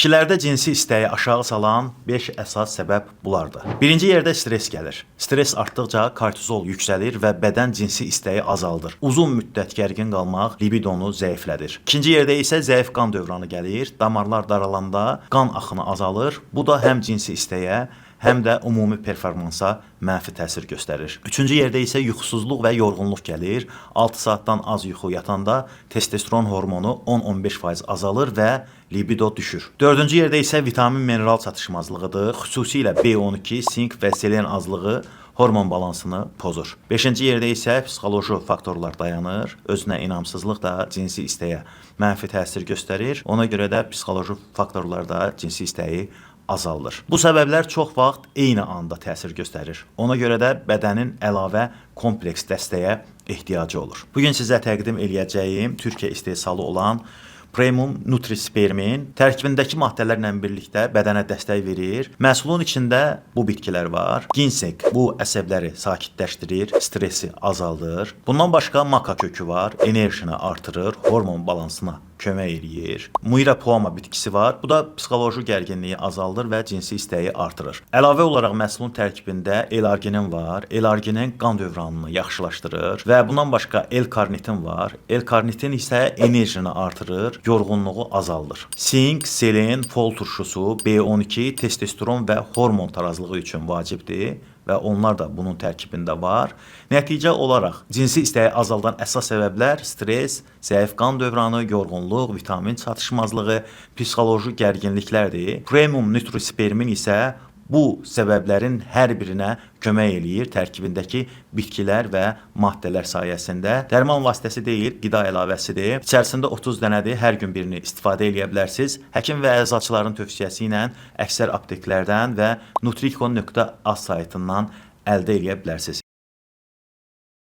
Kişilərdə cinsi istəyi aşağı salan 5 əsas səbəb bunlardır. Birinci yerdə stres gəlir. Stres artdıqca kortizol yüksəlir və bədən cinsi istəyi azaldır. Uzun müddət gərgin qalmaq libidonu zəiflədir. İkinci yerdə isə zəif qan dövranı gəlir. Damarlar daralanda qan axını azalır. Bu da həm cinsi istəyə, həm də ümumi performansa mənfi təsir göstərir. Üçüncü yerdə isə yuxusuzluq və yorğunluq gəlir. 6 saatdan az yuxu yatanda testosteron hormonu 10-15% azalır və libido düşür. Dördüncü yerdə isə vitamin mineral çatışmazlığıdır. Xüsusilə B12, sink və selen azlığı hormon balansını pozur. Beşinci yerdə isə psixoloji faktorlar dayanır. Özünə inamsızlıq da cinsi istəyə mənfi təsir göstərir. Ona görə də psixoloji faktorlar da cinsi istəyi azaldır. Bu səbəblər çox vaxt eyni anda təsir göstərir. Ona görə də bədənin əlavə kompleks dəstəyə ehtiyacı olur. Bugün sizə təqdim eləyəcəyim Türkiyə istehsalı olan Premium Nutrispermin tərkibindəki maddələrlə birlikdə bədənə dəstək verir. Məhsulun içində bu bitkilər var. Ginseng bu əsəbləri sakitləşdirir, stresi azaldır. Bundan başqa maka kökü var, enerjini artırır, hormon balansına kömək eləyir. Muira poama bitkisi var. Bu da psixoloji gərginliyi azaldır və cinsi istəyi artırır. Əlavə olaraq məhsulun tərkibində L-arginin var. L-arginin qan dövranını yaxşılaşdırır və bundan başqa L-karnitin var. L-karnitin isə enerjini artırır, yorğunluğu azaldır. Sink, selen, fol turşusu, B12, testosteron və hormon tarazlığı üçün vacibdir və onlar da bunun tərkibində var. Nəticə olaraq cinsi istəyi azaldan əsas səbəblər stres, zəif qan dövranı, yorğunluq, vitamin çatışmazlığı, psixoloji gərginliklərdir. Premium Nutrispermin isə bu səbəblərin hər birinə kömək eləyir. Tərkibindəki bitkilər və maddələr sayəsində dərman vasitəsi deyil, qida əlavəsidir. İçərisində 30 dənədir. Hər gün birini istifadə edə bilərsiniz. Həkim və əczaçıların tövsiyəsi ilə əksər apteklərdən və nutricon.az saytından əldə edə bilərsiniz.